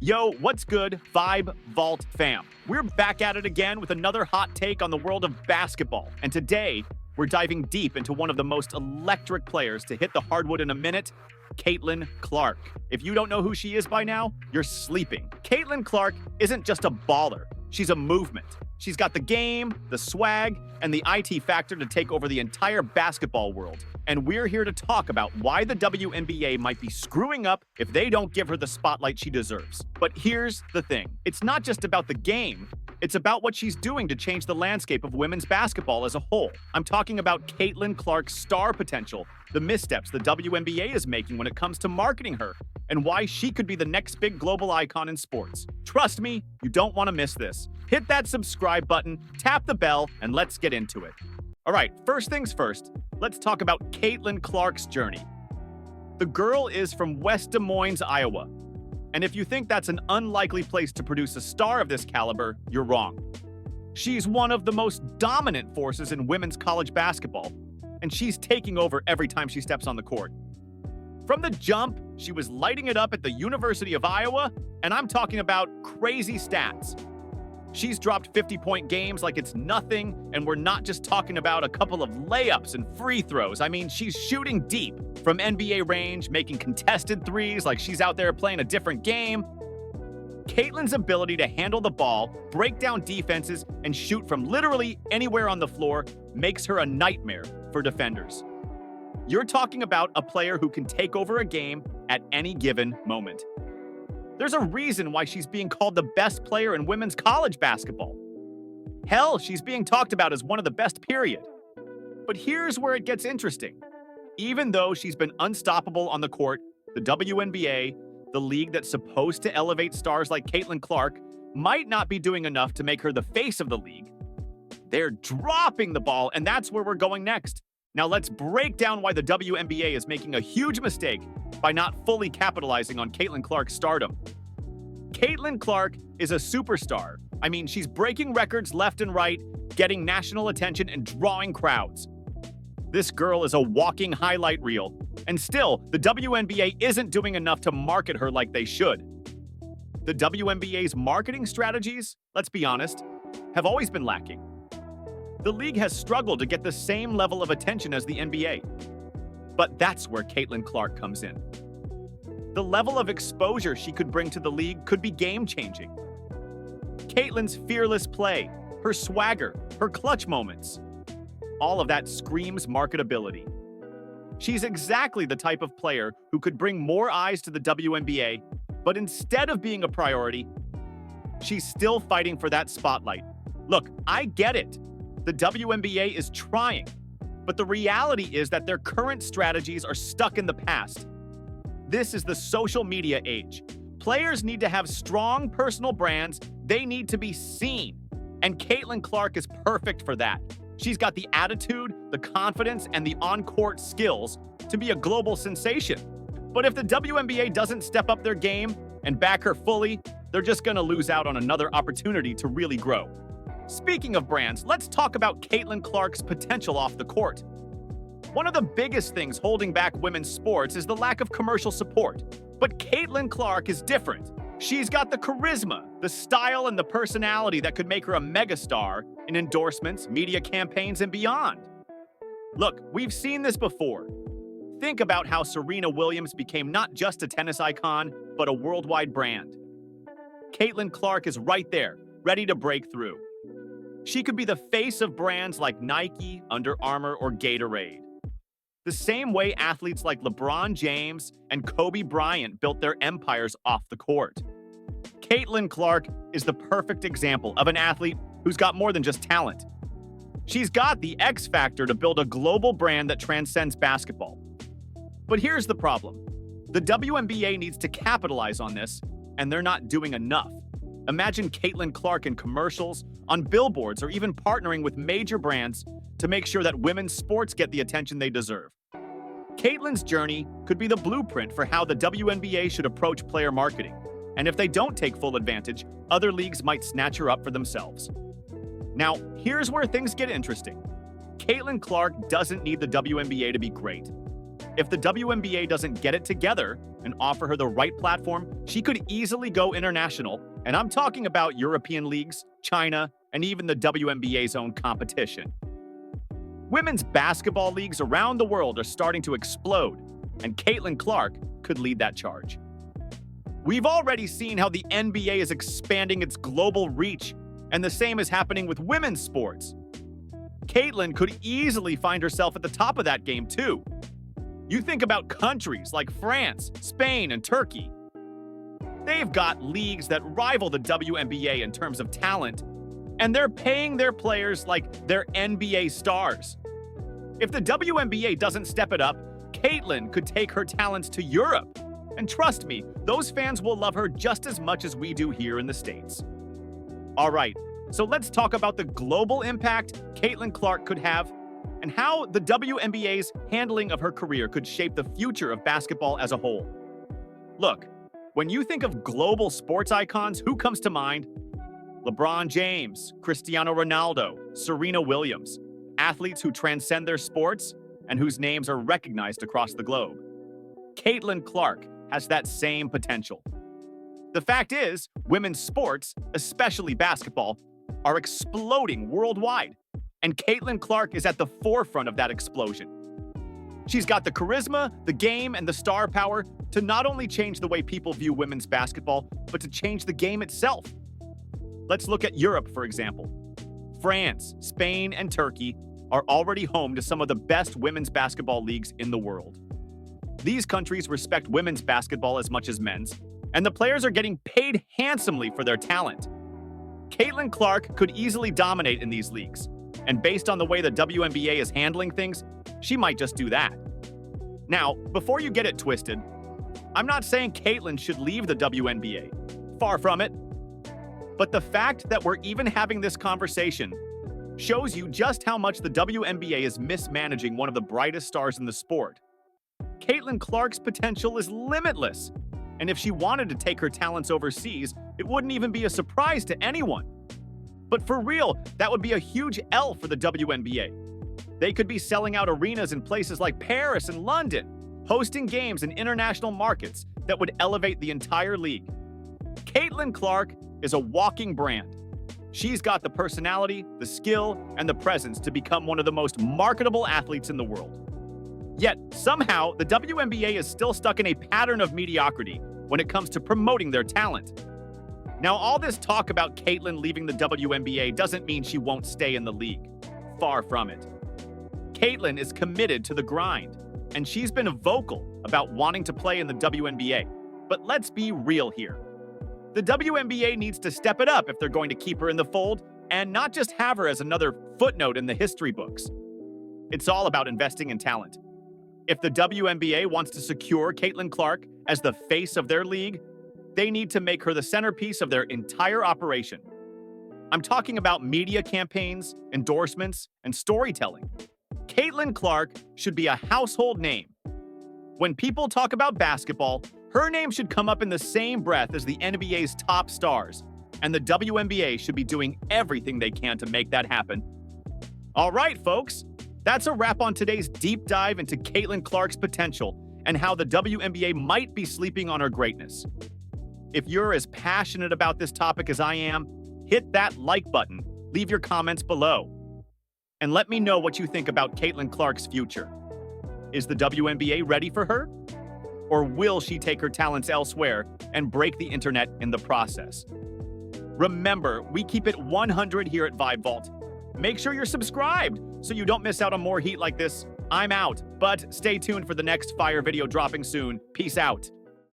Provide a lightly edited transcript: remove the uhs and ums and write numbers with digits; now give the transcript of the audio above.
Yo, what's good, Vibe Vault fam? We're back at it again with another hot take on the world of basketball. And today, we're diving deep into one of the most electric players to hit the hardwood in a minute, Caitlin Clark. If you don't know who she is by now, you're sleeping. Caitlin Clark isn't just a baller, she's a movement. She's got the game, the swag, and the IT factor to take over the entire basketball world. And we're here to talk about why the WNBA might be screwing up if they don't give her the spotlight she deserves. But here's the thing. It's not just about the game. It's about what she's doing to change the landscape of women's basketball as a whole. I'm talking about Caitlin Clark's star potential, the missteps the WNBA is making when it comes to marketing her, and why she could be the next big global icon in sports. Trust me, you don't want to miss this. Hit that subscribe button, tap the bell, and let's get into it. All right, first things first, let's talk about Caitlin Clark's journey. The girl is from West Des Moines, Iowa. And if you think that's an unlikely place to produce a star of this caliber, you're wrong. She's one of the most dominant forces in women's college basketball, and she's taking over every time she steps on the court. From the jump, she was lighting it up at the University of Iowa, and I'm talking about crazy stats. She's dropped 50-point games like it's nothing, and we're not just talking about a couple of layups and free throws. I mean, she's shooting deep from NBA range, making contested threes like she's out there playing a different game. Caitlin's ability to handle the ball, break down defenses, and shoot from literally anywhere on the floor makes her a nightmare for defenders. You're talking about a player who can take over a game at any given moment. There's a reason why she's being called the best player in women's college basketball. Hell, she's being talked about as one of the best, period. But here's where it gets interesting. Even though she's been unstoppable on the court, the WNBA, the league that's supposed to elevate stars like Caitlin Clark, might not be doing enough to make her the face of the league. They're dropping the ball, and that's where we're going next. Now let's break down why the WNBA is making a huge mistake by not fully capitalizing on Caitlin Clark's stardom. Caitlin Clark is a superstar. I mean, she's breaking records left and right, getting national attention and drawing crowds. This girl is a walking highlight reel, and still, the WNBA isn't doing enough to market her like they should. The WNBA's marketing strategies, let's be honest, have always been lacking. The league has struggled to get the same level of attention as the NBA. But that's where Caitlin Clark comes in. The level of exposure she could bring to the league could be game-changing. Caitlin's fearless play, her swagger, her clutch moments, all of that screams marketability. She's exactly the type of player who could bring more eyes to the WNBA, but instead of being a priority, she's still fighting for that spotlight. Look, I get it. The WNBA is trying, but the reality is that their current strategies are stuck in the past. This is the social media age. Players need to have strong personal brands. They need to be seen. And Caitlin Clark is perfect for that. She's got the attitude, the confidence, and the on-court skills to be a global sensation. But if the WNBA doesn't step up their game and back her fully, they're just going to lose out on another opportunity to really grow. Speaking of brands, let's talk about Caitlin Clark's potential off the court. One of the biggest things holding back women's sports is the lack of commercial support. But Caitlin Clark is different. She's got the charisma, the style, and the personality that could make her a megastar in endorsements, media campaigns, and beyond. Look, we've seen this before. Think about how Serena Williams became not just a tennis icon, but a worldwide brand. Caitlin Clark is right there, ready to break through. She could be the face of brands like Nike, Under Armour, or Gatorade. The same way athletes like LeBron James and Kobe Bryant built their empires off the court. Caitlin Clark is the perfect example of an athlete who's got more than just talent. She's got the X factor to build a global brand that transcends basketball. But here's the problem. The WNBA needs to capitalize on this, and they're not doing enough. Imagine Caitlin Clark in commercials, on billboards, or even partnering with major brands to make sure that women's sports get the attention they deserve. Caitlin's journey could be the blueprint for how the WNBA should approach player marketing. And if they don't take full advantage, other leagues might snatch her up for themselves. Now, here's where things get interesting. Caitlin Clark doesn't need the WNBA to be great. If the WNBA doesn't get it together and offer her the right platform, she could easily go international, and I'm talking about European leagues, China, and even the WNBA's own competition. Women's basketball leagues around the world are starting to explode, and Caitlin Clark could lead that charge. We've already seen how the NBA is expanding its global reach, and the same is happening with women's sports. Caitlin could easily find herself at the top of that game, too. You think about countries like France, Spain, and Turkey. They've got leagues that rival the WNBA in terms of talent, and they're paying their players like they're NBA stars. If the WNBA doesn't step it up, Caitlin could take her talents to Europe. And trust me, those fans will love her just as much as we do here in the States. All right, so let's talk about the global impact Caitlin Clark could have and how the WNBA's handling of her career could shape the future of basketball as a whole. Look, when you think of global sports icons, who comes to mind? LeBron James, Cristiano Ronaldo, Serena Williams, athletes who transcend their sports and whose names are recognized across the globe. Caitlin Clark has that same potential. The fact is, women's sports, especially basketball, are exploding worldwide, and Caitlin Clark is at the forefront of that explosion. She's got the charisma, the game, and the star power to not only change the way people view women's basketball, but to change the game itself. Let's look at Europe, for example. France, Spain, and Turkey are already home to some of the best women's basketball leagues in the world. These countries respect women's basketball as much as men's, and the players are getting paid handsomely for their talent. Caitlin Clark could easily dominate in these leagues, and based on the way the WNBA is handling things, she might just do that. Now, before you get it twisted, I'm not saying Caitlin should leave the WNBA. Far from it. But the fact that we're even having this conversation shows you just how much the WNBA is mismanaging one of the brightest stars in the sport. Caitlin Clark's potential is limitless, and if she wanted to take her talents overseas, it wouldn't even be a surprise to anyone. But for real, that would be a huge L for the WNBA. They could be selling out arenas in places like Paris and London, hosting games in international markets that would elevate the entire league. Caitlin Clark is a walking brand. She's got the personality, the skill, and the presence to become one of the most marketable athletes in the world. Yet, somehow, the WNBA is still stuck in a pattern of mediocrity when it comes to promoting their talent. Now, all this talk about Caitlin leaving the WNBA doesn't mean she won't stay in the league. Far from it. Caitlin is committed to the grind, and she's been vocal about wanting to play in the WNBA. But let's be real here. The WNBA needs to step it up if they're going to keep her in the fold and not just have her as another footnote in the history books. It's all about investing in talent. If the WNBA wants to secure Caitlin Clark as the face of their league, they need to make her the centerpiece of their entire operation. I'm talking about media campaigns, endorsements, and storytelling. Caitlin Clark should be a household name. When people talk about basketball, her name should come up in the same breath as the NBA's top stars, and the WNBA should be doing everything they can to make that happen. All right, folks, that's a wrap on today's deep dive into Caitlin Clark's potential and how the WNBA might be sleeping on her greatness. If you're as passionate about this topic as I am, hit that like button, leave your comments below, and let me know what you think about Caitlin Clark's future. Is the WNBA ready for her? Or will she take her talents elsewhere and break the internet in the process? Remember, we keep it 100 here at Vibe Vault. Make sure you're subscribed so you don't miss out on more heat like this. I'm out, but stay tuned for the next fire video dropping soon. Peace out.